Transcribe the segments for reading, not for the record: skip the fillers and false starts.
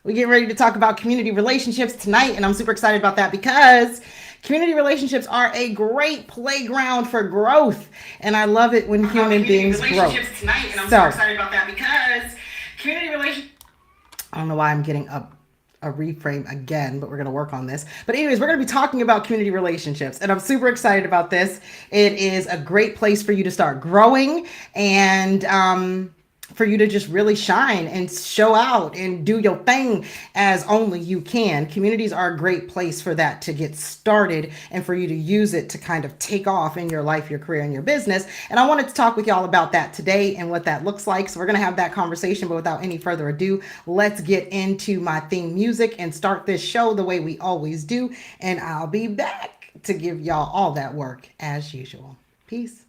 We get ready to talk about community relationships tonight, and I'm super excited about that because community relationships are a great playground for growth, and I love it when human beings grow. Tonight, and I'm super So, excited about that because community relationships. I don't know why I'm getting a reframe again, but we're going to work on this. But anyways, we're going to be talking about community relationships, and I'm super excited about this. It is a great place for you to start growing and for you to just really shine and show out and do your thing as only you can. Communities are a great place for that to get started and for you to use it to kind of take off in your life, your career, and your business. And I wanted to talk with y'all about that today and what that looks like. So we're going to have that conversation, but without any further ado, let's get into my theme music and start this show the way we always do. And I'll be back to give y'all all that work as usual. Peace.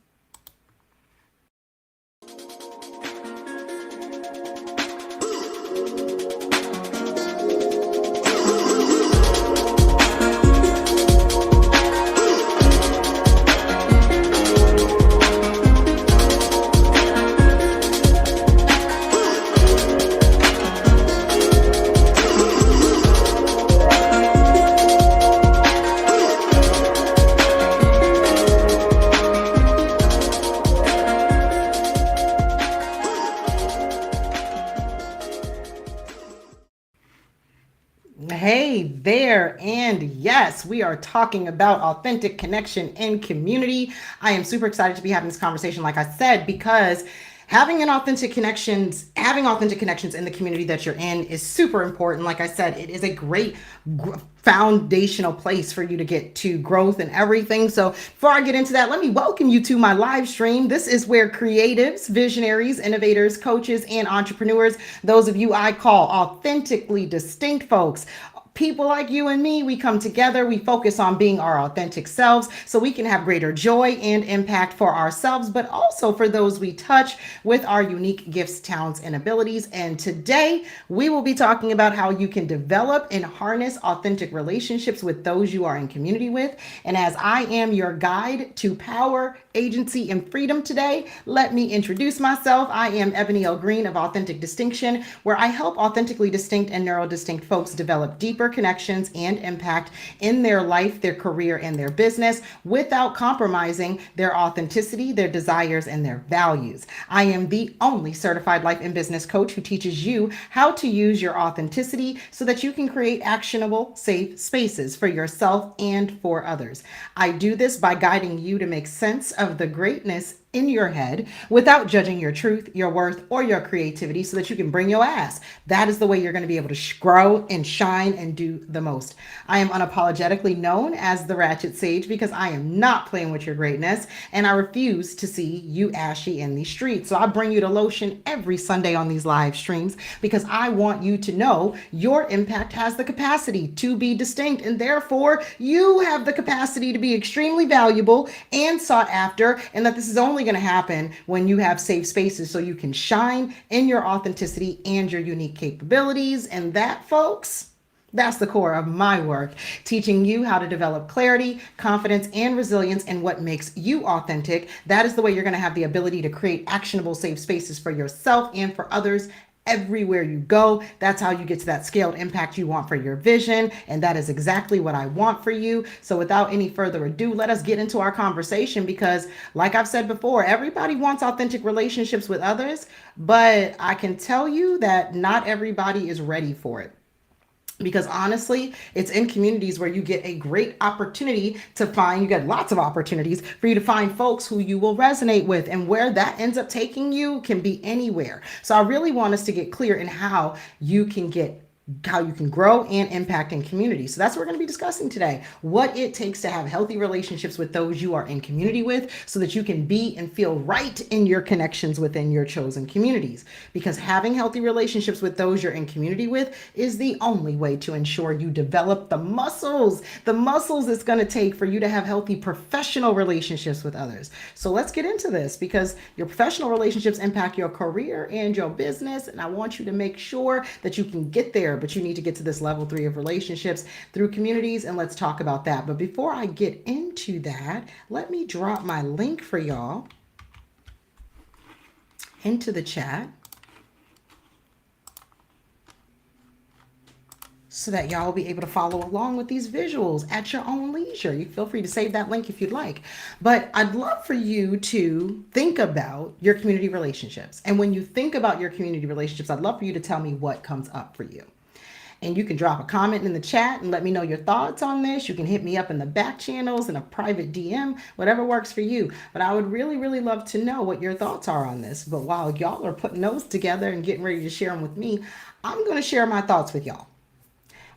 Hey there, and yes, we are talking about authentic connection and community. I am super excited to be having this conversation, like I said, because having authentic connections in the community that you're in is super important. Like I said, it is a great foundational place for you to get to growth and everything. So before I get into that, let me welcome you to my live stream. This is where creatives, visionaries, innovators, coaches, and entrepreneurs, those of you I call authentically distinct folks, people like you and me, we come together, we focus on being our authentic selves so we can have greater joy and impact for ourselves, but also for those we touch with our unique gifts, talents, and abilities. And today we will be talking about how you can develop and harness authentic relationships with those you are in community with. And as I am your guide to power, agency, and freedom today, let me introduce myself. I am Ebony L. Green of Authentic Distinction, where I help authentically distinct and neurodistinct folks develop deeper connections and impact in their life, their career, and their business without compromising their authenticity, their desires, and their values. I am the only certified life and business coach who teaches you how to use your authenticity so that you can create actionable, safe spaces for yourself and for others. I do this by guiding you to make sense of the greatness in your head without judging your truth, your worth, or your creativity so that you can bring your ass. That is the way you're going to be able to grow and shine and do the most. I am unapologetically known as the Ratchet Sage because I am not playing with your greatness and I refuse to see you ashy in the streets. So I bring you the lotion every Sunday on these live streams because I want you to know your impact has the capacity to be distinct and therefore you have the capacity to be extremely valuable and sought after, and that this is only going to happen when you have safe spaces so you can shine in your authenticity and your unique capabilities. And that, folks, that's the core of my work, teaching you how to develop clarity, confidence, and resilience in what makes you authentic. That is the way you're going to have the ability to create actionable, safe spaces for yourself and for others everywhere you go. That's how you get to that scaled impact you want for your vision. And that is exactly what I want for you. So without any further ado, let us get into our conversation because like I've said before, everybody wants authentic relationships with others, but I can tell you that not everybody is ready for it. Because honestly, it's in communities where you get a great opportunity to find, you get lots of opportunities for you to find folks who you will resonate with, and where that ends up taking you can be anywhere. So I really want us to get clear in how you can grow and impact in community. So that's what we're going to be discussing today. What it takes to have healthy relationships with those you are in community with so that you can be and feel right in your connections within your chosen communities. Because having healthy relationships with those you're in community with is the only way to ensure you develop the muscles it's going to take for you to have healthy professional relationships with others. So let's get into this because your professional relationships impact your career and your business. And I want you to make sure that you can get there, but you need to get to this level 3 of relationships through communities, and let's talk about that. But before I get into that, let me drop my link for y'all into the chat. so that y'all will be able to follow along with these visuals at your own leisure. You feel free to save that link if you'd like. But I'd love for you to think about your community relationships. And when you think about your community relationships, I'd love for you to tell me what comes up for you. And you can drop a comment in the chat and let me know your thoughts on this. You can hit me up in the back channels in a private DM, whatever works for you. But I would really, really love to know what your thoughts are on this. But while y'all are putting those together and getting ready to share them with me, I'm going to share my thoughts with y'all.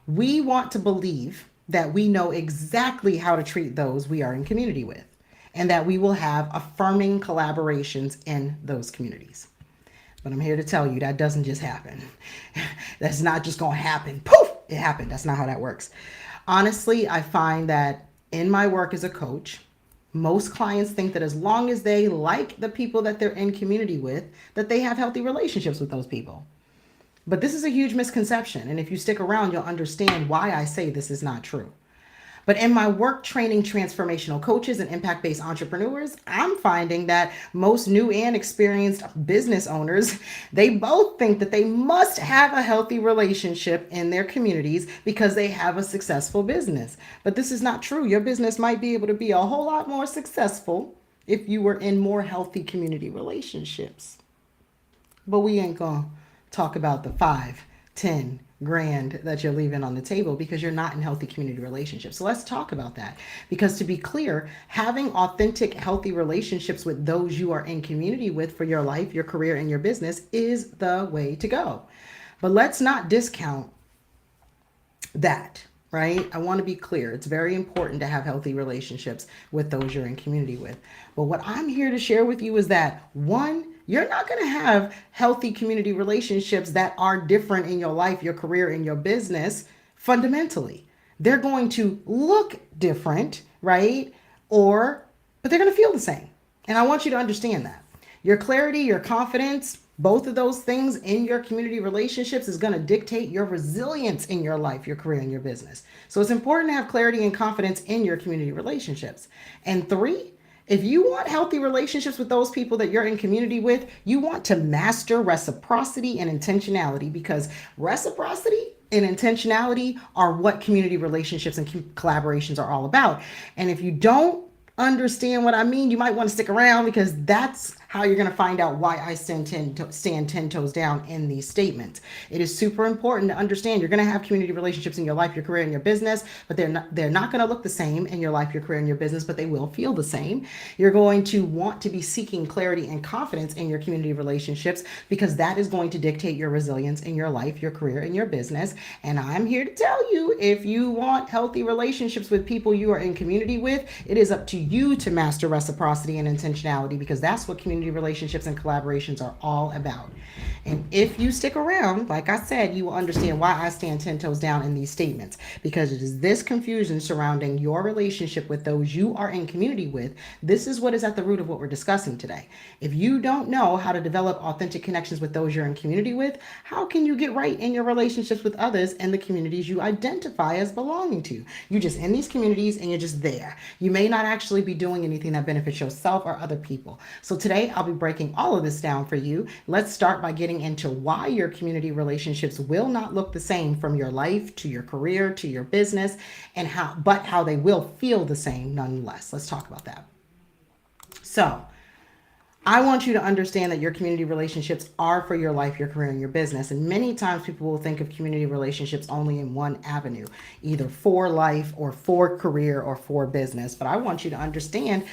We want to believe that we know exactly how to treat those we are in community with, and that we will have affirming collaborations in those communities. But I'm here to tell you that doesn't just happen. That's not just going to happen. Poof, it happened. That's not how that works. Honestly, I find that in my work as a coach, most clients think that as long as they like the people that they're in community with, that they have healthy relationships with those people. But this is a huge misconception. And if you stick around, you'll understand why I say this is not true. But in my work training transformational coaches and impact-based entrepreneurs, I'm finding that most new and experienced business owners, they both think that they must have a healthy relationship in their communities because they have a successful business. But this is not true. Your business might be able to be a whole lot more successful if you were in more healthy community relationships. But we ain't gonna talk about the 5, 10 grand that you're leaving on the table because you're not in healthy community relationships. So let's talk about that. Because to be clear, having authentic, healthy relationships with those you are in community with for your life, your career, and your business is the way to go. But let's not discount that, right? I want to be clear. It's very important to have healthy relationships with those you're in community with. But what I'm here to share with you is that, one, you're not going to have healthy community relationships that are different in your life, your career, and your business fundamentally. They're going to look different, right? But they're going to feel the same. And I want you to understand that. Your clarity, your confidence, both of those things in your community relationships is going to dictate your resilience in your life, your career, and your business. So it's important to have clarity and confidence in your community relationships. And 3, if you want healthy relationships with those people that you're in community with, you want to master reciprocity and intentionality, because reciprocity and intentionality are what community relationships and collaborations are all about. And if you don't understand what I mean, you might want to stick around, because that's how you're going to find out why I stand 10 toes down in these statements. It is super important to understand you're going to have community relationships in your life, your career, and your business, but they're not going to look the same in your life, your career, and your business, but they will feel the same. You're going to want to be seeking clarity and confidence in your community relationships, because that is going to dictate your resilience in your life, your career, and your business. And I'm here to tell you, if you want healthy relationships with people you are in community with, it is up to you to master reciprocity and intentionality, because that's what community relationships and collaborations are all about. And if you stick around, like I said, you will understand why I stand 10 toes down in these statements, because it is this confusion surrounding your relationship with those you are in community with. This is what is at the root of what we're discussing today. If you don't know how to develop authentic connections with those you're in community with, how can you get right in your relationships with others and the communities you identify as belonging to? You're just in these communities and you're just there. You may not actually be doing anything that benefits yourself or other people. So today I'll be breaking all of this down for you. Let's start by getting into why your community relationships will not look the same from your life to your career to your business, and how they will feel the same nonetheless. Let's talk about that. So I want you to understand that your community relationships are for your life, your career, and your business. And many times people will think of community relationships only in one avenue, either for life or for career or for business. But I want you to understand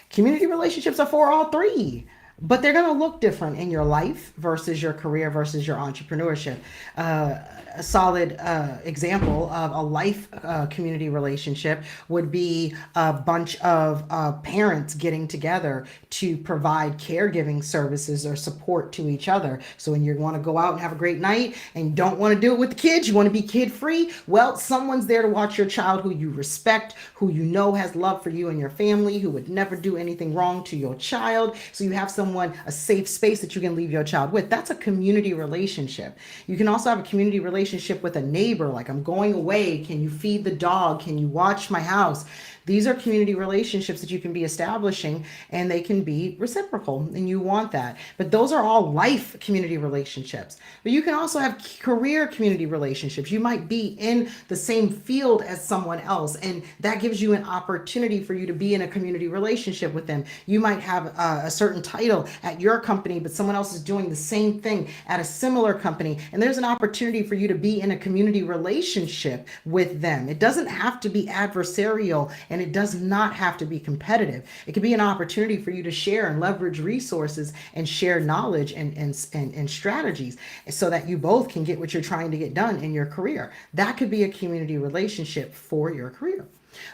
community relationships are for all 3. But they're going to look different in your life versus your career versus your entrepreneurship. A solid example of a life community relationship would be a bunch of parents getting together to provide caregiving services or support to each other. So when you want to go out and have a great night and you don't want to do it with the kids, you want to be kid free, well, someone's there to watch your child who you respect, who you know has love for you and your family, who would never do anything wrong to your child. So you have someone someone a safe space that you can leave your child with. That's a community relationship. You can also have a community relationship with a neighbor, like I'm going away. Can you feed the dog? Can you watch my house? These are community relationships that you can be establishing, and they can be reciprocal, and you want that. But those are all life community relationships. But you can also have career community relationships. You might be in the same field as someone else, and that gives you an opportunity for you to be in a community relationship with them. You might have a certain title at your company, but someone else is doing the same thing at a similar company, and there's an opportunity for you to be in a community relationship with them. It doesn't have to be adversarial, and it does not have to be competitive. It could be an opportunity for you to share and leverage resources and share knowledge and strategies so that you both can get what you're trying to get done in your career. That could be a community relationship for your career.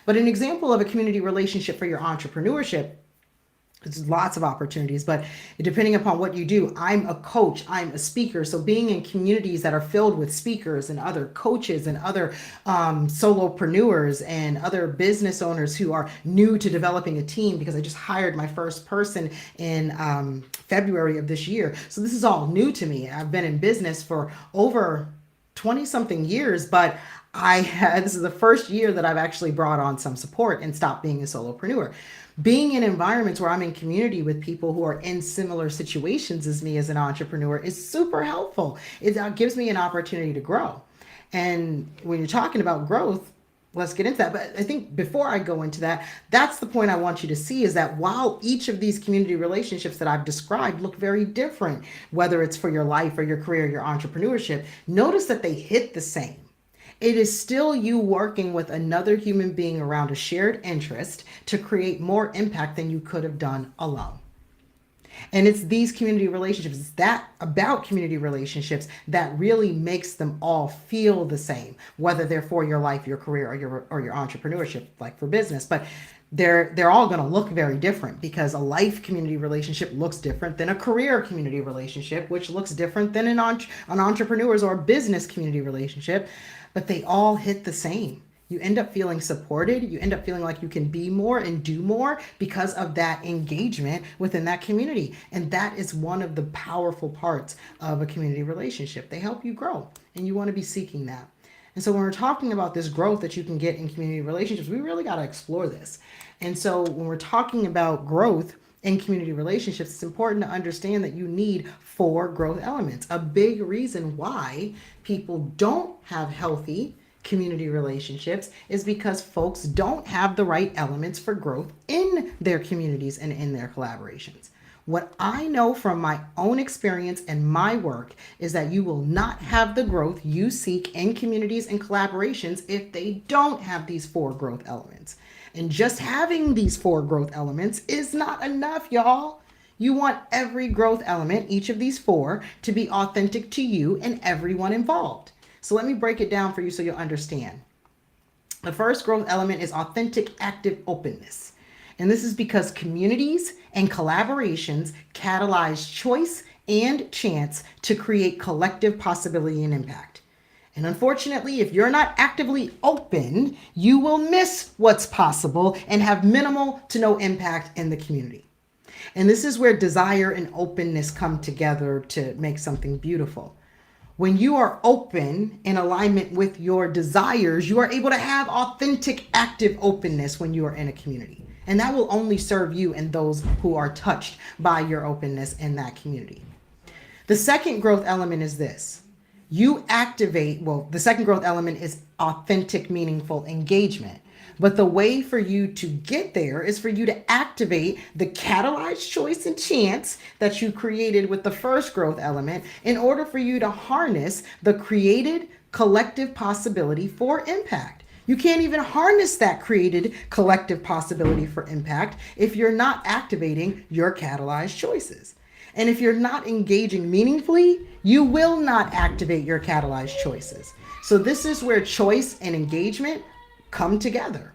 But an example of a community relationship for your entrepreneurship, there's lots of opportunities, but depending upon what you do, I'm a coach, I'm a speaker. So being in communities that are filled with speakers and other coaches and other solopreneurs and other business owners who are new to developing a team, because I just hired my first person in February of this year. So this is all new to me. I've been in business for over 20 something years, but this is the first year that I've actually brought on some support and stopped being a solopreneur. Being in environments where I'm in community with people who are in similar situations as me as an entrepreneur is super helpful. It gives me an opportunity to grow. And when you're talking about growth, let's get into that. But I think before I go into that, that's the point I want you to see, is that while each of these community relationships that I've described look very different, whether it's for your life or your career, your entrepreneurship, notice that they hit the same. It is still you working with another human being around a shared interest to create more impact than you could have done alone. And it's these community relationships, it's that about community relationships that really makes them all feel the same, whether they're for your life, your career, or your entrepreneurship, like for business. But they're all going to look very different, because a life community relationship looks different than a career community relationship, which looks different than an entrepreneur's or business community relationship. But they all hit the same. You end up feeling supported. You end up feeling like you can be more and do more because of that engagement within that community. And that is one of the powerful parts of a community relationship. They help you grow, and you want to be seeking that. And so when we're talking about this growth that you can get in community relationships, we really got to explore this. And so when we're talking about growth in community relationships, it's important to understand that you need 4 growth elements. A big reason why people don't have healthy community relationships is because folks don't have the right elements for growth in their communities and in their collaborations. What I know from my own experience and my work is that you will not have the growth you seek in communities and collaborations if they don't have these 4 growth elements. And just having these 4 growth elements is not enough, y'all. You want every growth element, each of these 4, to be authentic to you and everyone involved. So let me break it down for you so you'll understand. The first growth element is authentic active openness. And this is because communities and collaborations catalyze choice and chance to create collective possibility and impact. And unfortunately, if you're not actively open, you will miss what's possible and have minimal to no impact in the community. And this is where desire and openness come together to make something beautiful. When you are open in alignment with your desires, you are able to have authentic active openness when you are in a community. And that will only serve you and those who are touched by your openness in that community. The second growth element is this. The second growth element is authentic, meaningful engagement. But the way for you to get there is for you to activate the catalyzed choice and chance that you created with the first growth element in order for you to harness the created collective possibility for impact. You can't even harness that created collective possibility for impact if you're not activating your catalyzed choices. And if you're not engaging meaningfully, you will not activate your catalyzed choices. So this is where choice and engagement come together.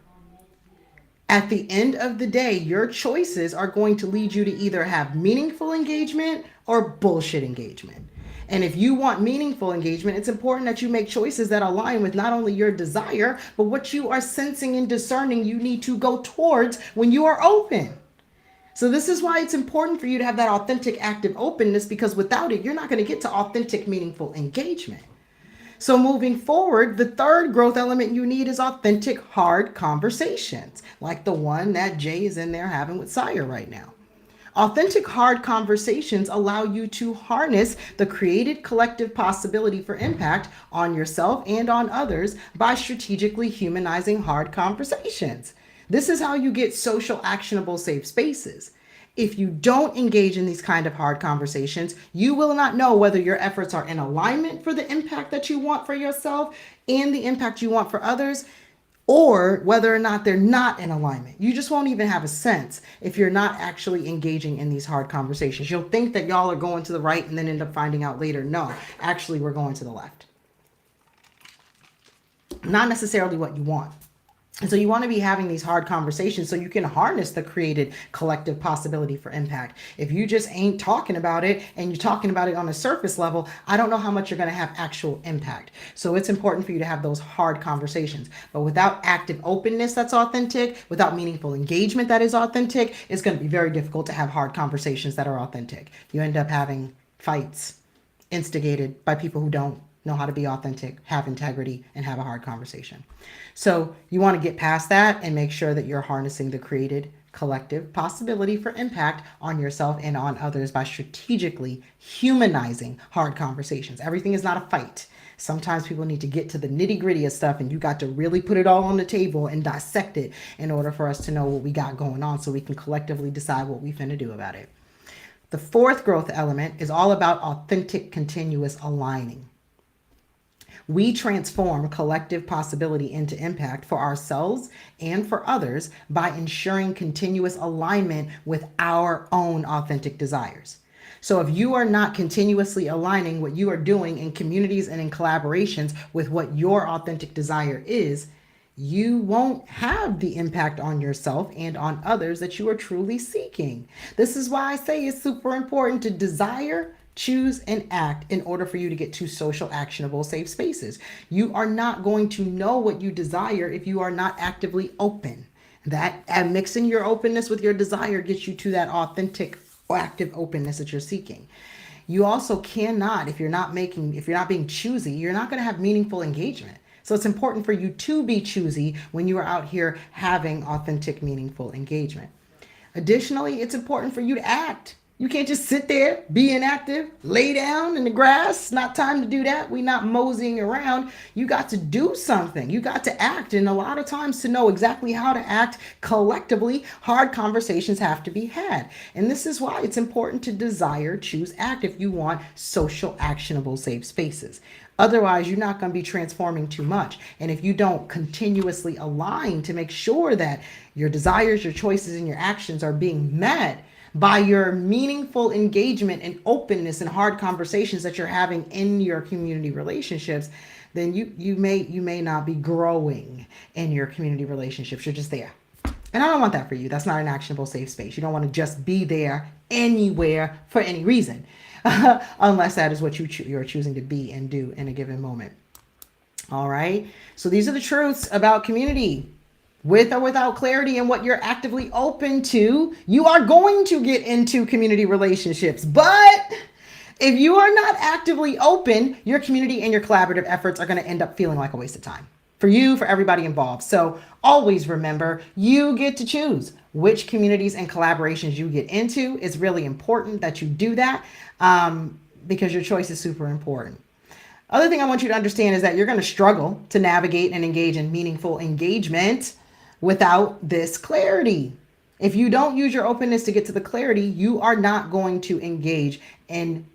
At the end of the day, your choices are going to lead you to either have meaningful engagement or bullshit engagement. And if you want meaningful engagement, it's important that you make choices that align with not only your desire, but what you are sensing and discerning you need to go towards when you are open. So this is why it's important for you to have that authentic, active openness, because without it, you're not going to get to authentic, meaningful engagement. So moving forward, the third growth element you need is authentic, hard conversations, like the one that Jay is in there having with Sire right now. Authentic, hard conversations allow you to harness the created collective possibility for impact on yourself and on others by strategically humanizing hard conversations. This is how you get social, actionable, safe spaces. If you don't engage in these kind of hard conversations, you will not know whether your efforts are in alignment for the impact that you want for yourself and the impact you want for others, or whether or not they're not in alignment. You just won't even have a sense if you're not actually engaging in these hard conversations. You'll think that y'all are going to the right and then end up finding out later, no, actually we're going to the left. Not necessarily what you want. And so you want to be having these hard conversations so you can harness the created collective possibility for impact. If you just ain't talking about it and you're talking about it on a surface level, I don't know how much you're going to have actual impact. So it's important for you to have those hard conversations. But without active openness that's authentic, without meaningful engagement that is authentic, it's going to be very difficult to have hard conversations that are authentic. You end up having fights instigated by people who don't know how to be authentic, have integrity, and have a hard conversation. So you want to get past that and make sure that you're harnessing the created collective possibility for impact on yourself and on others by strategically humanizing hard conversations. Everything is not a fight. Sometimes people need to get to the nitty gritty of stuff, and you got to really put it all on the table and dissect it in order for us to know what we got going on so we can collectively decide what we finna do about it. The fourth growth element is all about authentic, continuous aligning. We transform collective possibility into impact for ourselves and for others by ensuring continuous alignment with our own authentic desires. So if you are not continuously aligning what you are doing in communities and in collaborations with what your authentic desire is, you won't have the impact on yourself and on others that you are truly seeking. This is why I say it's super important to desire, choose, and act in order for you to get to social, actionable, safe spaces. You are not going to know what you desire if you are not actively open. That mixing your openness with your desire gets you to that authentic, active openness that you're seeking. You also cannot, if you're not being choosy, you're not going to have meaningful engagement. So it's important for you to be choosy when you are out here having authentic, meaningful engagement. Additionally, it's important for you to act. You can't just sit there, be inactive, lay down in the grass. It's not time to do that. We're not moseying around. You got to do something. You got to act. And a lot of times, to know exactly how to act collectively, hard conversations have to be had. And this is why it's important to desire, choose, act if you want social, actionable, safe spaces. Otherwise, you're not going to be transforming too much. And if you don't continuously align to make sure that your desires, your choices, and your actions are being met by your meaningful engagement and openness and hard conversations that you're having in your community relationships, then you may not be growing in your community relationships. You're just there. And I don't want that for you. That's not an actionable, safe space. You don't want to just be there anywhere for any reason, unless that is what you're choosing to be and do in a given moment. All right. So these are the truths about community. With or without clarity in what you're actively open to, you are going to get into community relationships. But if you are not actively open, your community and your collaborative efforts are going to end up feeling like a waste of time for you, for everybody involved. So always remember, you get to choose which communities and collaborations you get into. It's really important that you do that because your choice is super important. Other thing I want you to understand is that you're going to struggle to navigate and engage in meaningful engagement without this clarity. If you don't use your openness to get to the clarity, you are not going to engage and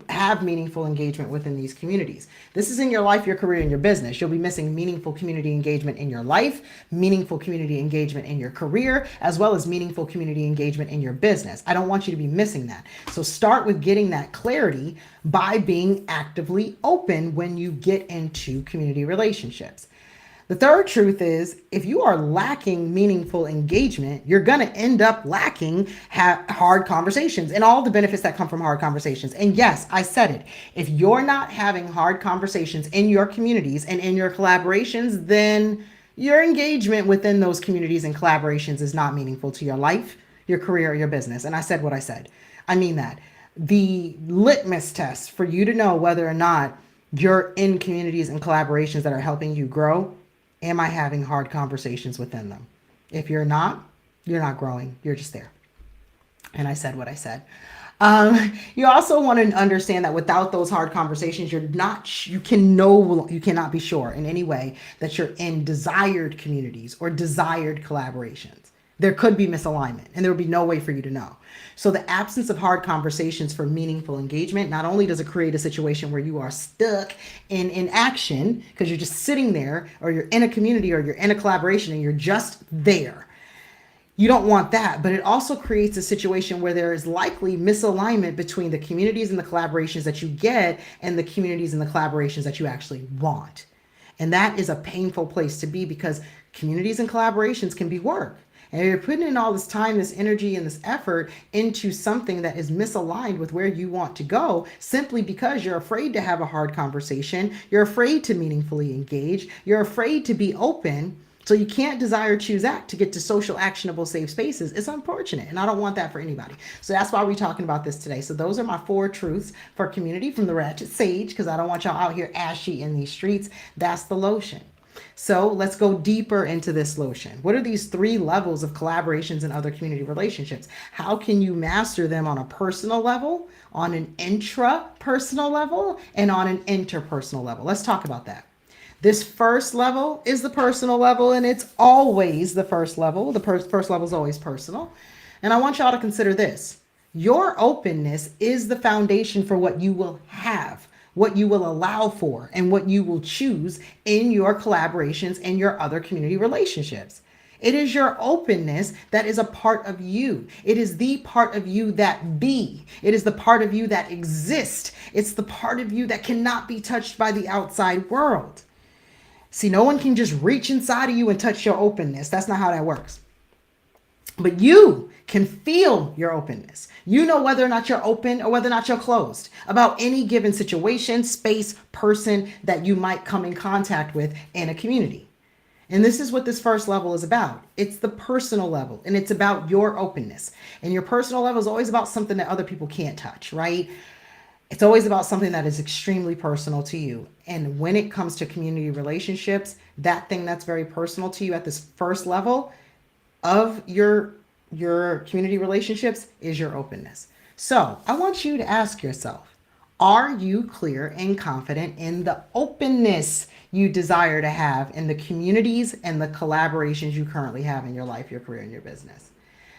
have meaningful engagement within these communities. This is in your life, your career, and your business. You'll be missing meaningful community engagement in your life, meaningful community engagement in your career, as well as meaningful community engagement in your business. I don't want you to be missing that. So start with getting that clarity by being actively open when you get into community relationships. The third truth is, if you are lacking meaningful engagement, you're going to end up lacking hard conversations and all the benefits that come from hard conversations. And yes, I said it. If you're not having hard conversations in your communities and in your collaborations, then your engagement within those communities and collaborations is not meaningful to your life, your career, or your business. And I said what I said. I mean that. The litmus test for you to know whether or not you're in communities and collaborations that are helping you grow, am I having hard conversations within them? If you're not growing. You're just there. And I said what I said. You also want to understand that without those hard conversations, you cannot be sure in any way that you're in desired communities or desired collaborations. There could be misalignment and there would be no way for you to know. So the absence of hard conversations for meaningful engagement, not only does it create a situation where you are stuck in inaction because you're just sitting there, or you're in a community or you're in a collaboration and you're just there. You don't want that, but it also creates a situation where there is likely misalignment between the communities and the collaborations that you get and the communities and the collaborations that you actually want. And that is a painful place to be, because communities and collaborations can be work. And you're putting in all this time, this energy, and this effort into something that is misaligned with where you want to go, simply because you're afraid to have a hard conversation. You're afraid to meaningfully engage. You're afraid to be open. So you can't desire, choose, act to get to social, actionable, safe spaces. It's unfortunate, and I don't want that for anybody. So that's why we're talking about this today. So those are my 4 truths for community from the Ratchet Sage, because I don't want y'all out here ashy in these streets. That's the lotion. So let's go deeper into this lotion. What are these 3 levels of collaborations and other community relationships? How can you master them on a personal level, on an intrapersonal level, and on an interpersonal level? Let's talk about that. This first level is the personal level, and it's always the first level. The first level is always personal. And I want y'all to consider this. Your openness is the foundation for what you will have, what you will allow for, and what you will choose in your collaborations and your other community relationships. It is your openness that is a part of you. It is the part of you that be. It is the part of you that exists. It's the part of you that cannot be touched by the outside world. See, no one can just reach inside of you and touch your openness. That's not how that works. But you can feel your openness. You know whether or not you're open or whether or not you're closed about any given situation, space, person that you might come in contact with in a community. And this is what this first level is about. It's the personal level, and it's about your openness. And your personal level is always about something that other people can't touch, right? It's always about something that is extremely personal to you. And when it comes to community relationships, that thing that's very personal to you at this first level of your community relationships is your openness. So I want you to ask yourself, are you clear and confident in the openness you desire to have in the communities and the collaborations you currently have in your life, your career, and your business?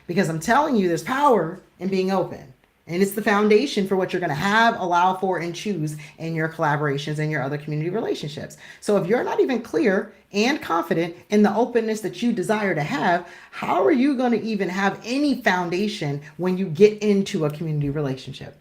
Because I'm telling you, there's power in being open. And it's the foundation for what you're going to have, allow for, and choose in your collaborations and your other community relationships. So if you're not even clear and confident in the openness that you desire to have, how are you going to even have any foundation when you get into a community relationship?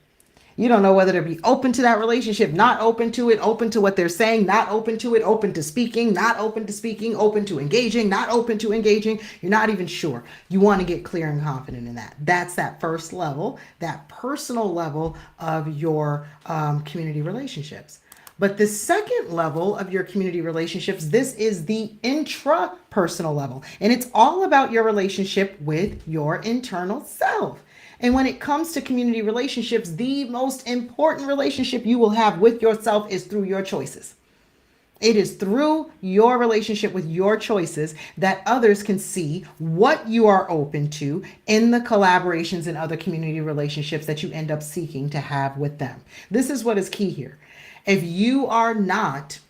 You don't know whether to be open to that relationship, not open to it, open to what they're saying, not open to it, open to speaking, not open to speaking, open to engaging, not open to engaging. You're not even sure. You want to get clear and confident in that. That's that first level, that personal level of your community relationships. But the second level of your community relationships, this is the intrapersonal level. And it's all about your relationship with your internal self. And when it comes to community relationships, the most important relationship you will have with yourself is through your choices. It is through your relationship with your choices that others can see what you are open to in the collaborations and other community relationships that you end up seeking to have with them. This is what is key here. If you are not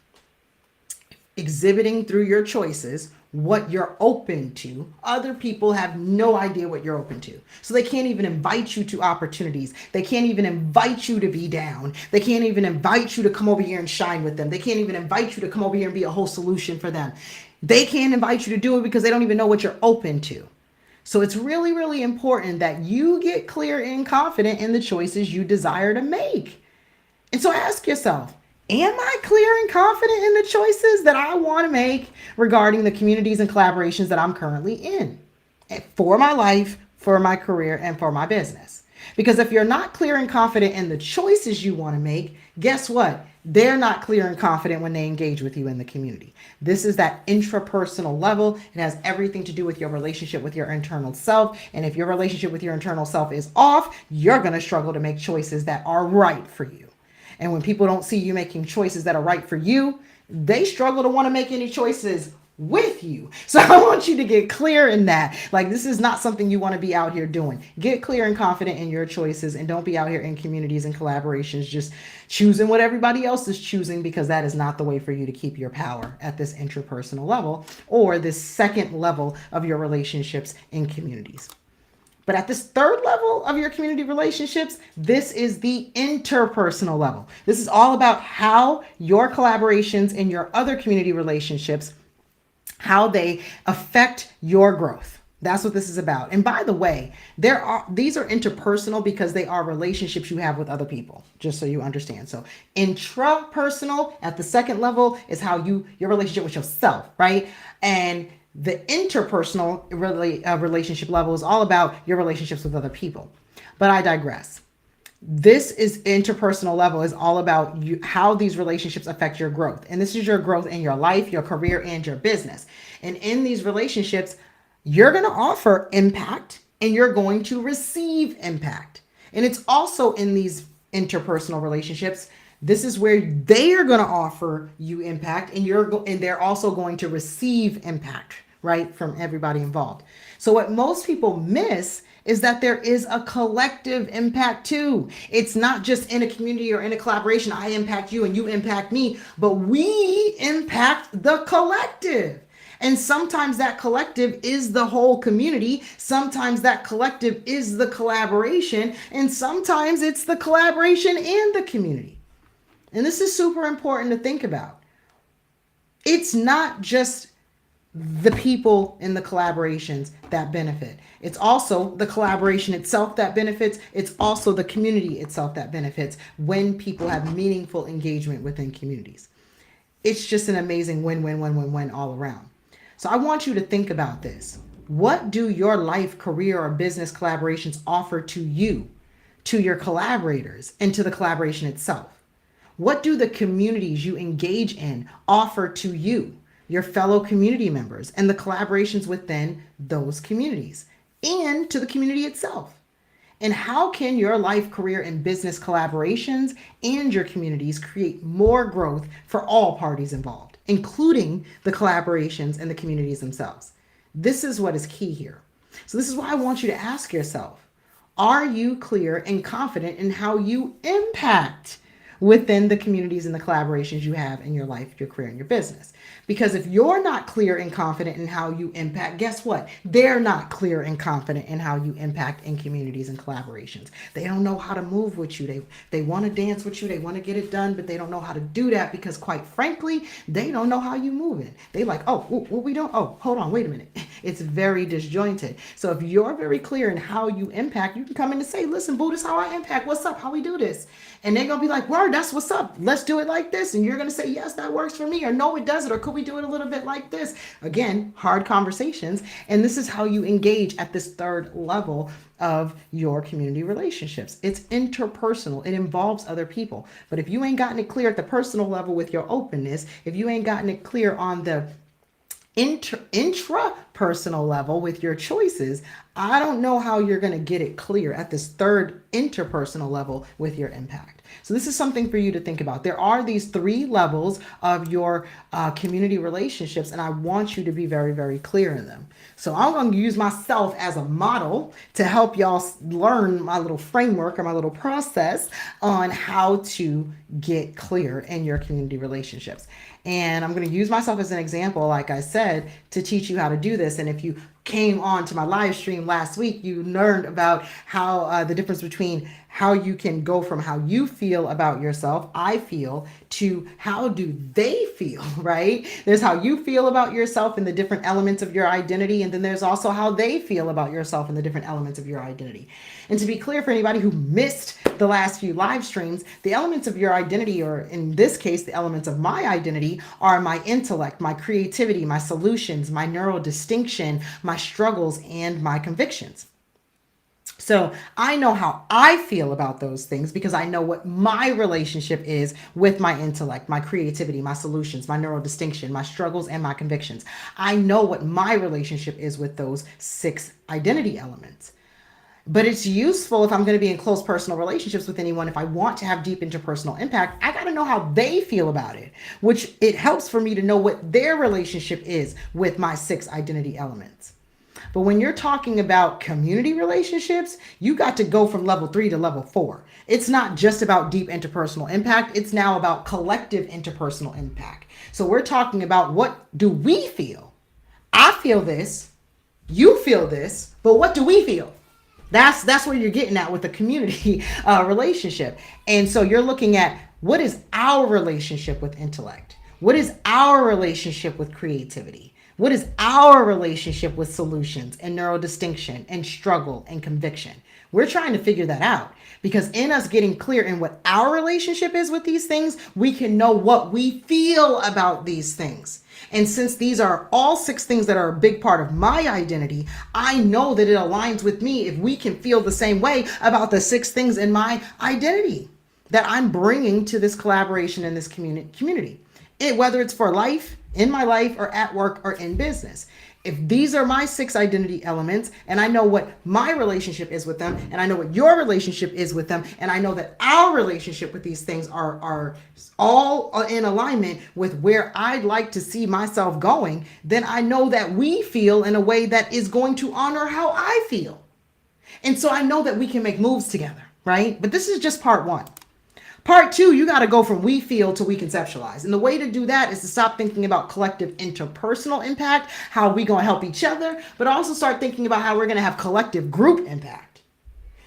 exhibiting through your choices what you're open to, other people have no idea what you're open to. So they can't even invite you to opportunities. They can't even invite you to be down. They can't even invite you to come over here and shine with them. They can't even invite you to come over here and be a whole solution for them. They can't invite you to do it because they don't even know what you're open to. So it's really, really important that you get clear and confident in the choices you desire to make. And so ask yourself, am I clear and confident in the choices that I want to make regarding the communities and collaborations that I'm currently in for my life, for my career, and for my business? Because if you're not clear and confident in the choices you want to make, guess what? they're not clear and confident when they engage with you in the community. This is that intrapersonal level. It has everything to do with your relationship with your internal self. And if your relationship with your internal self is off, you're going to struggle to make choices that are right for you. And when people don't see you making choices that are right for you, they struggle to want to make any choices with you. So I want you to get clear in that. Like, this is not something you want to be out here doing. Get clear and confident in your choices, and don't be out here in communities and collaborations just choosing what everybody else is choosing, because that is not the way for you to keep your power at this interpersonal level or this second level of your relationships in communities. But at this third level of your community relationships, this is the interpersonal level. This is all about how your collaborations in your other community relationships, how they affect your growth. That's what this is about. And by the way, these are interpersonal because they are relationships you have with other people, just so you understand. So intrapersonal at the second level is how your relationship with yourself, right? And the interpersonal relationship level is all about your relationships with other people. But I digress. This is interpersonal level is all about how these relationships affect your growth. And this is your growth in your life, your career, and your business. And in these relationships, you're going to offer impact and you're going to receive impact. And it's also in these interpersonal relationships, this is where they are going to offer you impact, and they're also going to receive impact, right, from everybody involved. So what most people miss is that there is a collective impact too. It's not just in a community or in a collaboration, I impact you and you impact me, but we impact the collective. And sometimes that collective is the whole community. Sometimes that collective is the collaboration. And sometimes it's the collaboration and the community. And this is super important to think about. It's not just the people in the collaborations that benefit. It's also the collaboration itself that benefits. It's also the community itself that benefits when people have meaningful engagement within communities. It's just an amazing win-win-win-win-win all around. So I want you to think about this. What do your life, career, or business collaborations offer to you, to your collaborators, and to the collaboration itself? What do the communities you engage in offer to you, your fellow community members, and the collaborations within those communities, and to the community itself? And how can your life, career, and business collaborations and your communities create more growth for all parties involved, including the collaborations and the communities themselves? This is what is key here. So this is why I want you to ask yourself, are you clear and confident in how you impact within the communities and the collaborations you have in your life, your career, and your business? Because if you're not clear and confident in how you impact, guess what? They're not clear and confident in how you impact in communities and collaborations. They don't know how to move with you. They want to dance with you. They want to get it done, but they don't know how to do that because, quite frankly, they don't know how you moving. They like, oh, what we don't? Oh, hold on, wait a minute. It's very disjointed. So if you're very clear in how you impact, you can come in and say, listen, boo, this is how I impact. What's up? How we do this? And they're going to be like, word, that's what's up. Let's do it like this. And you're going to say, yes, that works for me. Or no, it doesn't. Or could we do it a little bit like this? Again, hard conversations. And this is how you engage at this third level of your community relationships. It's interpersonal. It involves other people. But if you ain't gotten it clear at the personal level with your openness, if you ain't gotten it clear on the intrapersonal level with your choices, I don't know how you're going to get it clear at this third interpersonal level with your impact. So this is something for you to think about. There are these three levels of your community relationships, and I want you to be very, very clear in them. So I'm going to use myself as a model to help y'all learn my little framework or my little process on how to get clear in your community relationships. And I'm going to use myself as an example, like I said, to teach you how to do this. And if you came on to my live stream last week, you learned about how the difference between how you can go from how you feel about yourself, I feel, to how do they feel, right? There's how you feel about yourself and the different elements of your identity. And then there's also how they feel about yourself and the different elements of your identity. And to be clear for anybody who missed the last few live streams, the elements of your identity, or in this case, the elements of my identity, are my intellect, my creativity, my solutions, my neural distinction, my struggles, and my convictions. So I know how I feel about those things because I know what my relationship is with my intellect, my creativity, my solutions, my neural distinction, my struggles, and my convictions. I know what my relationship is with those 6 identity elements. But it's useful if I'm going to be in close personal relationships with anyone. If I want to have deep interpersonal impact, I got to know how they feel about it, which it helps for me to know what their relationship is with my 6 identity elements. But when you're talking about community relationships, you got to go from level 3 to level 4. It's not just about deep interpersonal impact. It's now about collective interpersonal impact. So we're talking about, what do we feel? I feel this, you feel this, but what do we feel? That's where you're getting at with the community relationship. And so you're looking at, what is our relationship with intellect? What is our relationship with creativity? What is our relationship with solutions and neural distinction and struggle and conviction? We're trying to figure that out, because in us getting clear in what our relationship is with these things, we can know what we feel about these things. And since these are all 6 things that are a big part of my identity, I know that it aligns with me if we can feel the same way about the 6 things in my identity that I'm bringing to this collaboration in this community. Whether it's for life, in my life, or at work, or in business. If these are my 6 identity elements, and I know what my relationship is with them, and I know what your relationship is with them, and I know that our relationship with these things are all in alignment with where I'd like to see myself going, then I know that we feel in a way that is going to honor how I feel. And so I know that we can make moves together, right? But this is just part 1. Part 2, you got to go from we feel to we conceptualize. And the way to do that is to stop thinking about collective interpersonal impact, how we going to help each other, but also start thinking about how we're going to have collective group impact.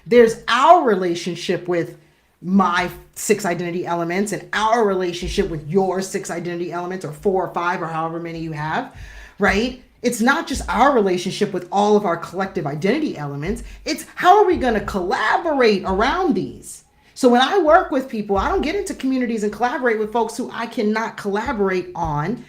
There's our relationship with my 6 identity elements and our relationship with your 6 identity elements, or 4 or 5 or however many you have, right? It's not just our relationship with all of our collective identity elements. It's how are we going to collaborate around these? So when I work with people, I don't get into communities and collaborate with folks who I cannot collaborate on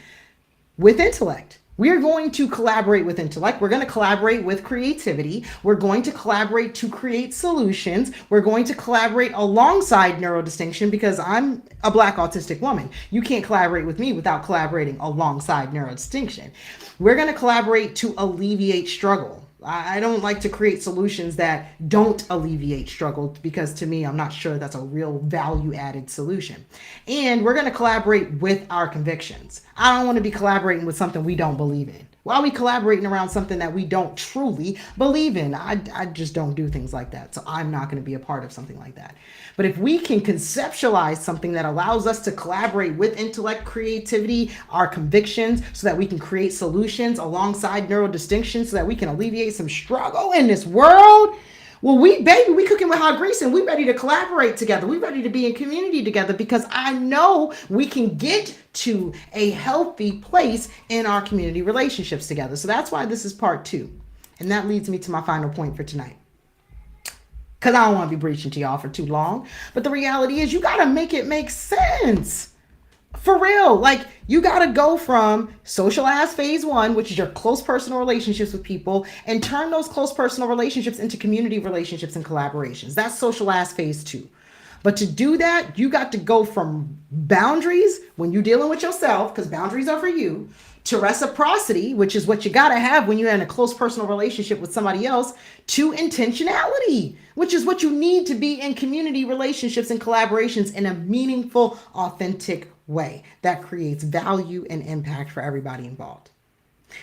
with intellect. We're going to collaborate with intellect. We're going to collaborate with creativity. We're going to collaborate to create solutions. We're going to collaborate alongside neural distinction, because I'm a Black autistic woman. You can't collaborate with me without collaborating alongside neural distinction. We're going to collaborate to alleviate struggle. I don't like to create solutions that don't alleviate struggle, because to me, I'm not sure that's a real value added solution. And we're going to collaborate with our convictions. I don't want to be collaborating with something we don't believe in. Why are we collaborating around something that we don't truly believe in? I just don't do things like that. So I'm not going to be a part of something like that. But if we can conceptualize something that allows us to collaborate with intellect, creativity, our convictions, so that we can create solutions alongside neural distinction, so that we can alleviate some struggle in this world, well, we cooking with hot grease, and we ready to collaborate together. We ready to be in community together, because I know we can get to a healthy place in our community relationships together. So that's why this is part 2. And that leads me to my final point for tonight, because I don't want to be preaching to y'all for too long. But the reality is, you got to make it make sense. For real. Like, you got to go from social as phase 1, which is your close personal relationships with people, and turn those close personal relationships into community relationships and collaborations. That's social as phase 2. But to do that, you got to go from boundaries when you're dealing with yourself, because boundaries are for you, to reciprocity, which is what you got to have when you're in a close personal relationship with somebody else, to intentionality, which is what you need to be in community relationships and collaborations in a meaningful, authentic way that creates value and impact for everybody involved.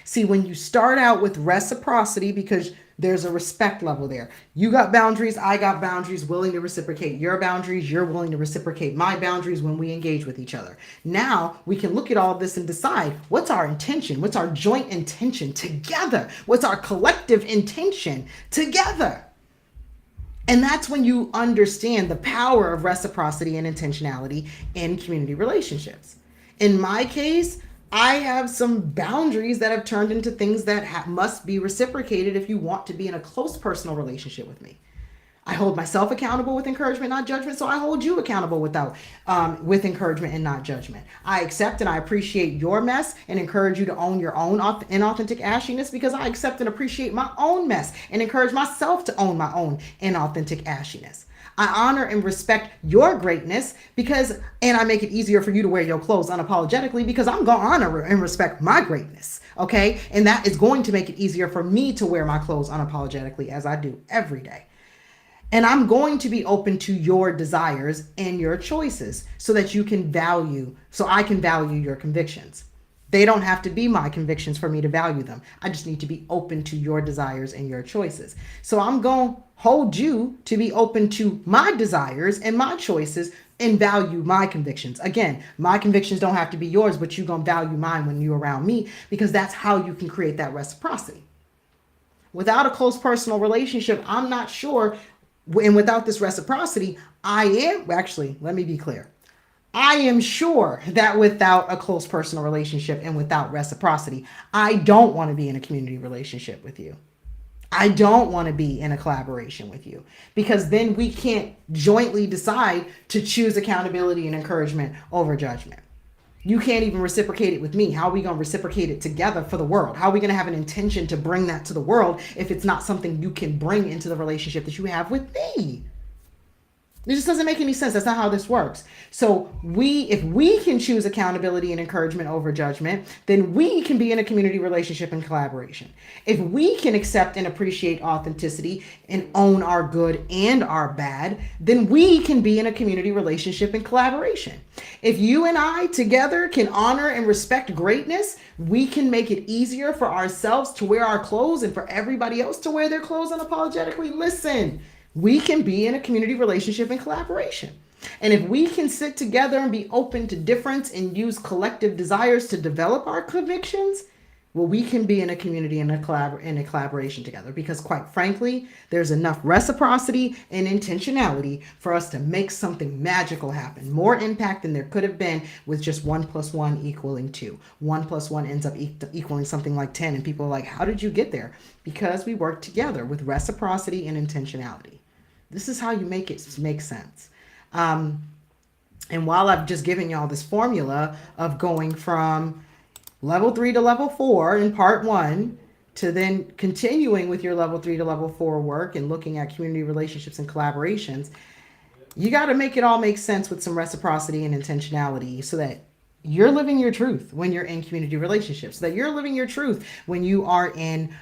See, when you start out with reciprocity, because there's a respect level there. You got boundaries, I got boundaries, willing to reciprocate your boundaries, you're willing to reciprocate my boundaries when we engage with each other. Now we can look at all this and decide, what's our intention? What's our joint intention together? What's our collective intention together? And that's when you understand the power of reciprocity and intentionality in community relationships. In my case, I have some boundaries that have turned into things that must be reciprocated if you want to be in a close personal relationship with me. I hold myself accountable with encouragement, not judgment. So I hold you accountable with encouragement and not judgment. I accept and I appreciate your mess and encourage you to own your own inauthentic ashiness, because I accept and appreciate my own mess and encourage myself to own my own inauthentic ashiness. I honor and respect your greatness and I make it easier for you to wear your clothes unapologetically, because I'm going to honor and respect my greatness. Okay. And that is going to make it easier for me to wear my clothes unapologetically, as I do every day. And I'm going to be open to your desires and your choices so that I can value your convictions. They don't have to be my convictions for me to value them. I just need to be open to your desires and your choices. So I'm going to hold you to be open to my desires and my choices and value my convictions. Again, my convictions don't have to be yours, but you're going to value mine when you're around me, because that's how you can create that reciprocity. Without a close personal relationship, I'm not sure. And without this reciprocity, let me be clear. I am sure that without a close personal relationship and without reciprocity, I don't want to be in a community relationship with you. I don't want to be in a collaboration with you, because then we can't jointly decide to choose accountability and encouragement over judgment. You can't even reciprocate it with me. How are we going to reciprocate it together for the world? How are we going to have an intention to bring that to the world if it's not something you can bring into the relationship that you have with me? It just doesn't make any sense. That's not how this works. So if we can choose accountability and encouragement over judgment, then we can be in a community relationship and collaboration. If we can accept and appreciate authenticity and own our good and our bad, then we can be in a community relationship and collaboration. If you and I together can honor and respect greatness, we can make it easier for ourselves to wear our clothes and for everybody else to wear their clothes unapologetically. Listen. We can be in a community relationship and collaboration. And if we can sit together and be open to difference and use collective desires to develop our convictions, well, we can be in a community and a collaboration together, because quite frankly, there's enough reciprocity and intentionality for us to make something magical happen. More impact than there could have been with just 1 + 1 equaling 2. 1 + 1 ends up equaling something like 10. And people are like, how did you get there? Because we work together with reciprocity and intentionality. This is how you make it make sense. And while I've just given y'all this formula of going from level 3 to level 4 in part 1, to then continuing with your level 3 to level 4 work and looking at community relationships and collaborations, you got to make it all make sense with some reciprocity and intentionality, so that you're living your truth when you're in community relationships, so that you're living your truth when you are in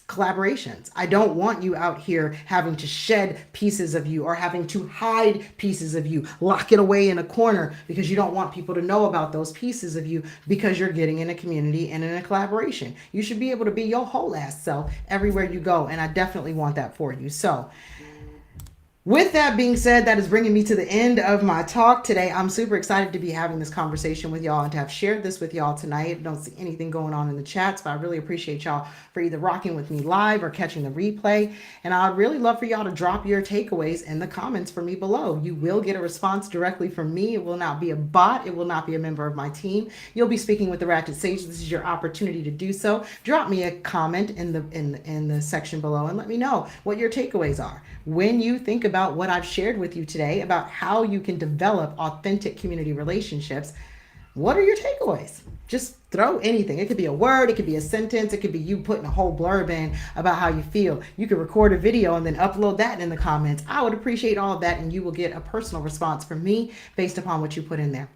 collaborations. I don't want you out here having to shed pieces of you or having to hide pieces of you, lock it away in a corner because you don't want people to know about those pieces of you, because you're getting in a community and in a collaboration. You should be able to be your whole ass self everywhere you go. And I definitely want that for you. So with that being said, that is bringing me to the end of my talk today. I'm super excited to be having this conversation with y'all and to have shared this with y'all tonight. I don't see anything going on in the chats, but I really appreciate y'all for either rocking with me live or catching the replay. And I'd really love for y'all to drop your takeaways in the comments for me below. You will get a response directly from me. It will not be a bot. It will not be a member of my team. You'll be speaking with the Ratchet Sage. This is your opportunity to do so. Drop me a comment in the section below and let me know what your takeaways are. When you think about what I've shared with you today about how you can develop authentic community relationships, what are your takeaways? Just throw anything. It could be a word, it could be a sentence, it could be you putting a whole blurb in about how you feel. You could record a video and then upload that in the comments. I would appreciate all of that, and you will get a personal response from me based upon what you put in there.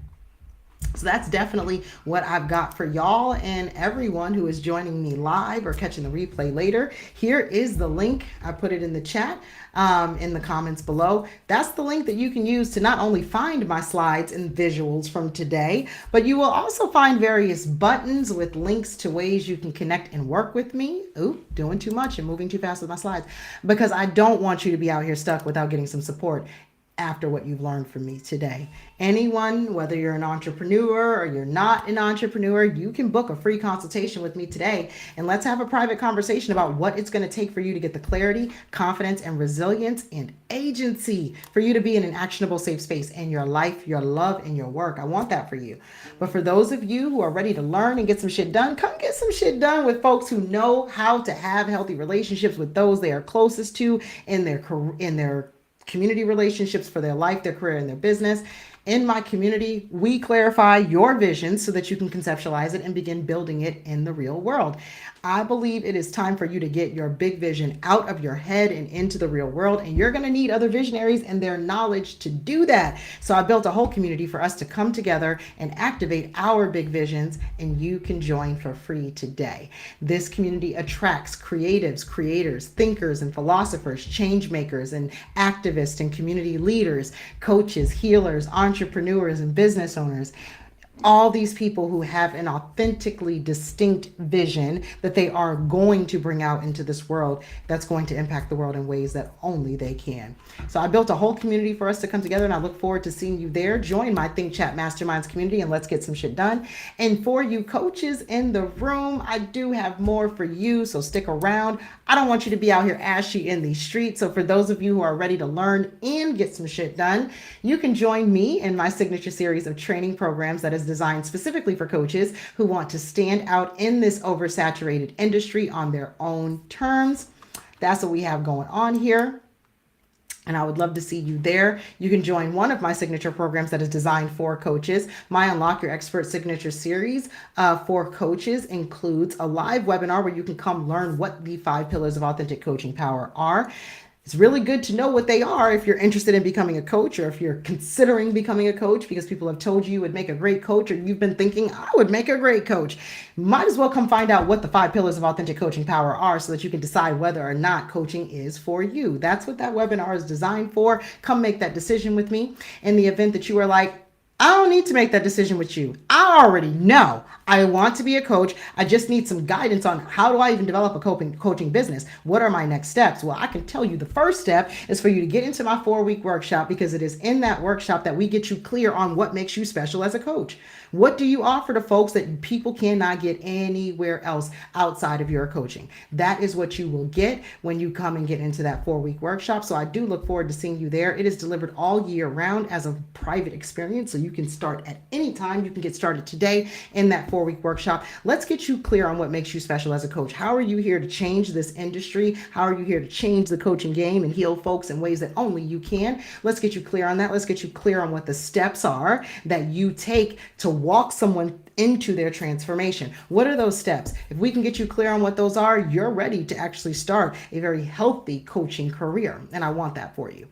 So that's definitely what I've got for y'all and everyone who is joining me live or catching the replay later. Here is the link. I put it in the chat, in the comments below. That's the link that you can use to not only find my slides and visuals from today, but you will also find various buttons with links to ways you can connect and work with me. Ooh, doing too much and moving too fast with my slides, because I don't want you to be out here stuck without getting some support. after what you've learned from me today. Anyone, whether you're an entrepreneur or you're not an entrepreneur, you can book a free consultation with me today and let's have a private conversation about what it's going to take for you to get the clarity, confidence, and resilience and agency for you to be in an actionable, safe space in your life, your love, and your work. I want that for you. But for those of you who are ready to learn and get some shit done, come get some shit done with folks who know how to have healthy relationships with those they are closest to in their community relationships, for their life, their career, and their business. In my community, we clarify your vision so that you can conceptualize it and begin building it in the real world. I believe it is time for you to get your big vision out of your head and into the real world, and you're going to need other visionaries and their knowledge to do that. So I built a whole community for us to come together and activate our big visions, and you can join for free today. This community attracts creatives, creators, thinkers, and philosophers, change makers, and activists, and community leaders, coaches, healers, entrepreneurs, and business owners. All these people who have an authentically distinct vision that they are going to bring out into this world that's going to impact the world in ways that only they can. So I built a whole community for us to come together, and I look forward to seeing you there. Join my Think Chat Masterminds community and let's get some shit done. And for you coaches in the room, I do have more for you, so stick around. I don't want you to be out here ashy in these streets. So for those of you who are ready to learn and get some shit done, you can join me in my signature series of training programs that is designed specifically for coaches who want to stand out in this oversaturated industry on their own terms. That's what we have going on here. And I would love to see you there. You can join one of my signature programs that is designed for coaches. My Unlock Your Expert signature series for coaches includes a live webinar where you can come learn what the 5 pillars of authentic coaching power are. It's really good to know what they are if you're interested in becoming a coach, or if you're considering becoming a coach because people have told you would make a great coach, or you've been thinking, I would make a great coach. Might as well come find out what the 5 pillars of authentic coaching power are so that you can decide whether or not coaching is for you. That's what that webinar is designed for. Come make that decision with me. In the event that you are like, I don't need to make that decision with you. I already know I want to be a coach. I just need some guidance on how do I even develop a coaching business? What are my next steps? Well, I can tell you the first step is for you to get into my 4-week workshop, because it is in that workshop that we get you clear on what makes you special as a coach. What do you offer to folks that people cannot get anywhere else outside of your coaching? That is what you will get when you come and get into that 4-week workshop. So I do look forward to seeing you there. It is delivered all year round as a private experience, so you can start at any time. You can get started today in that 4-week workshop. Let's get you clear on what makes you special as a coach. How are you here to change this industry? How are you here to change the coaching game and heal folks in ways that only you can? Let's get you clear on that. Let's get you clear on what the steps are that you take to walk someone into their transformation. What are those steps? If we can get you clear on what those are, you're ready to actually start a very healthy coaching career. And I want that for you.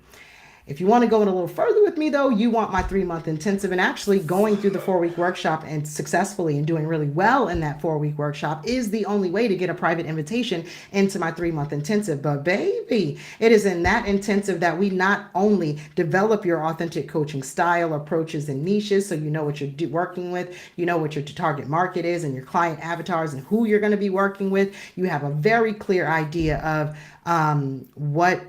If you want to go in a little further with me, though, you want my 3-month intensive, and actually going through the 4-week workshop and successfully and doing really well in that 4-week workshop is the only way to get a private invitation into my 3-month intensive. But baby, it is in that intensive that we not only develop your authentic coaching style, approaches, and niches, so you know what you're working with, you know what your target market is and your client avatars and who you're going to be working with. You have a very clear idea of what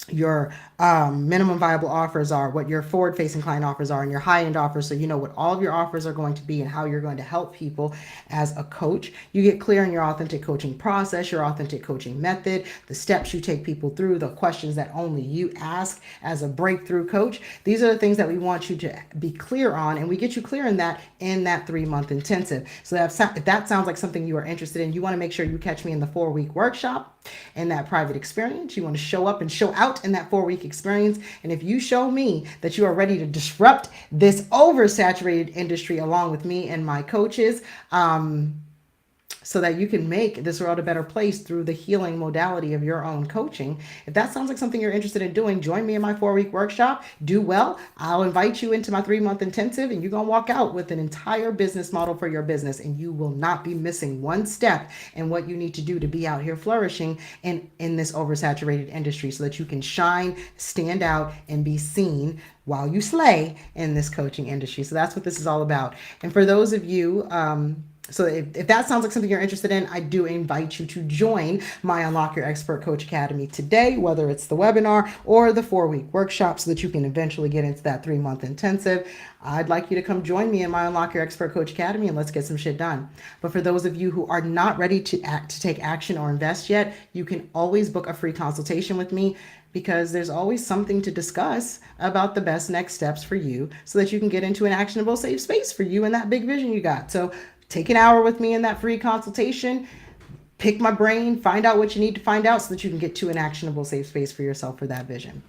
your minimum viable offers are, what your forward-facing client offers are, and your high-end offers, so you know what all of your offers are going to be and how you're going to help people as a coach. You get clear on your authentic coaching process, your authentic coaching method, the steps you take people through, the questions that only you ask as a breakthrough coach. These are the things that we want you to be clear on, and we get you clear in that 3-month intensive. So if that sounds like something you are interested in, you want to make sure you catch me in the 4-week workshop in that private experience. You want to show up and show out in that 4-week experience. And if you show me that you are ready to disrupt this oversaturated industry along with me and my coaches, so that you can make this world a better place through the healing modality of your own coaching. If that sounds like something you're interested in doing, join me in my 4-week workshop. Do well. I'll invite you into my 3-month intensive, and you're going to walk out with an entire business model for your business, and you will not be missing one step in what you need to do to be out here flourishing in this oversaturated industry, so that you can shine, stand out, and be seen while you slay in this coaching industry. So that's what this is all about. And for those of you So if that sounds like something you're interested in, I do invite you to join my Unlock Your Expert Coach Academy today, whether it's the webinar or the 4-week workshop, so that you can eventually get into that 3-month intensive. I'd like you to come join me in my Unlock Your Expert Coach Academy, and let's get some shit done. But for those of you who are not ready to take action or invest yet, you can always book a free consultation with me, because there's always something to discuss about the best next steps for you, so that you can get into an actionable, safe space for you and that big vision you got. So take an hour with me in that free consultation, pick my brain, find out what you need to find out, so that you can get to an actionable, safe space for yourself for that vision.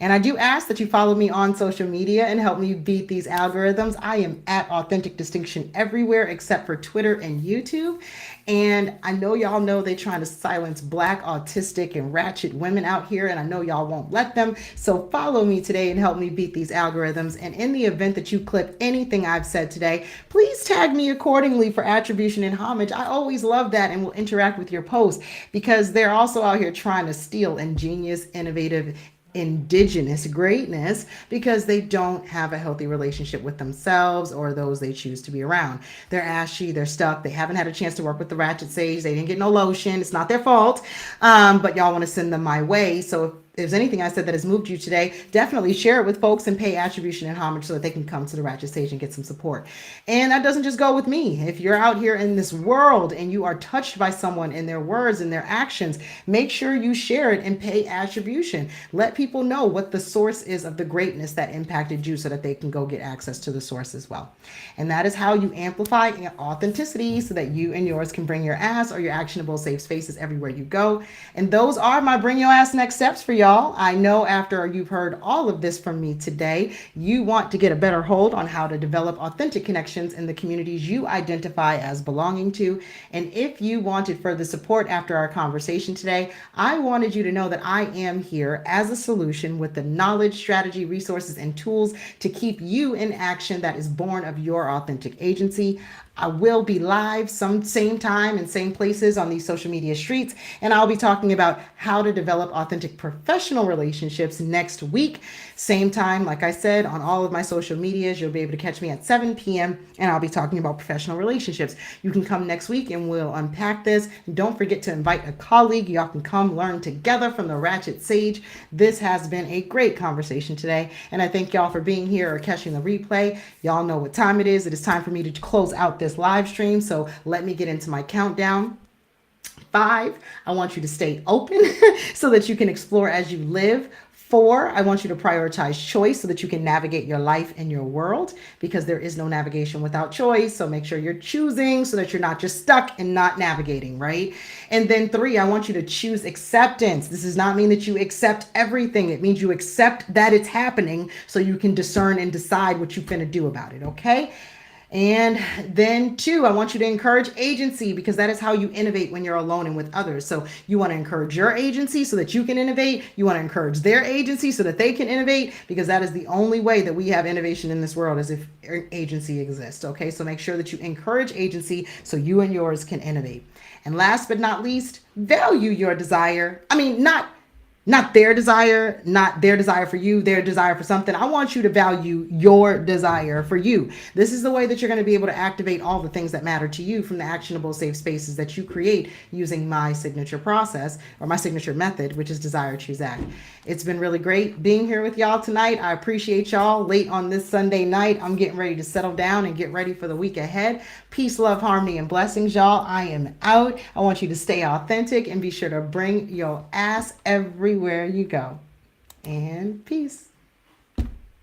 And I do ask that you follow me on social media and help me beat these algorithms. I am at Authentic Distinction everywhere except for Twitter and YouTube. And I know y'all know they're trying to silence Black, autistic, and ratchet women out here, and I know y'all won't let them. So follow me today and help me beat these algorithms. And in the event that you clip anything I've said today, please tag me accordingly for attribution and homage. I always love that, and will interact with your posts, because they're also out here trying to steal ingenious, innovative, indigenous greatness, because they don't have a healthy relationship with themselves or those they choose to be around. They're ashy, they're stuck, they haven't had a chance to work with the Ratchet Sage, they didn't get no lotion, it's not their fault, but y'all want to send them my way. So if there's anything I said that has moved you today, definitely share it with folks and pay attribution and homage, so that they can come to the Ratchet Sage and get some support. And that doesn't just go with me. If you're out here in this world and you are touched by someone in their words and their actions, make sure you share it and pay attribution. Let people know what the source is of the greatness that impacted you, so that they can go get access to the source as well. And that is how you amplify authenticity, so that you and yours can bring your ass or your actionable safe spaces everywhere you go. And those are my bring your ass next steps for y'all. I know after you've heard all of this from me today, you want to get a better hold on how to develop authentic connections in the communities you identify as belonging to. And if you wanted further support after our conversation today, I wanted you to know that I am here as a solution with the knowledge, strategy, resources, and tools to keep you in action that is born of your authentic agency. I will be live some same time and same places on these social media streets, and I'll be talking about how to develop authentic professional relationships next week. Same time, like I said, on all of my social medias, you'll be able to catch me at 7 p.m. and I'll be talking about professional relationships. You can come next week and we'll unpack this. And don't forget to invite a colleague. Y'all can come learn together from the Ratchet Sage. This has been a great conversation today, and I thank y'all for being here or catching the replay. Y'all know what time it is. It is time for me to close out this live stream, so let me get into my countdown. 5, I want you to stay open so that you can explore as you live. 4, I want you to prioritize choice so that you can navigate your life and your world, because there is no navigation without choice. So make sure you're choosing so that you're not just stuck and not navigating, right? And then 3, I want you to choose acceptance. This does not mean that you accept everything. It means you accept that it's happening so you can discern and decide what you're finna do about it, okay? And then 2, I want you to encourage agency, because that is how you innovate when you're alone and with others. So you want to encourage your agency so that you can innovate. You want to encourage their agency so that they can innovate, because that is the only way that we have innovation in this world, is if agency exists. Okay, so make sure that you encourage agency so you and yours can innovate. And last but not least, value your desire. I mean, not their desire, not their desire for you, their desire for something. I want you to value your desire for you. This is the way that you're going to be able to activate all the things that matter to you from the actionable safe spaces that you create using my signature process, or my signature method, which is Desire, Choose, Act. It's been really great being here with y'all tonight. I appreciate y'all late on this Sunday night. I'm getting ready to settle down and get ready for the week ahead. Peace, love, harmony, and blessings, y'all. I am out. I want you to stay authentic and be sure to bring your ass everywhere you go. And peace.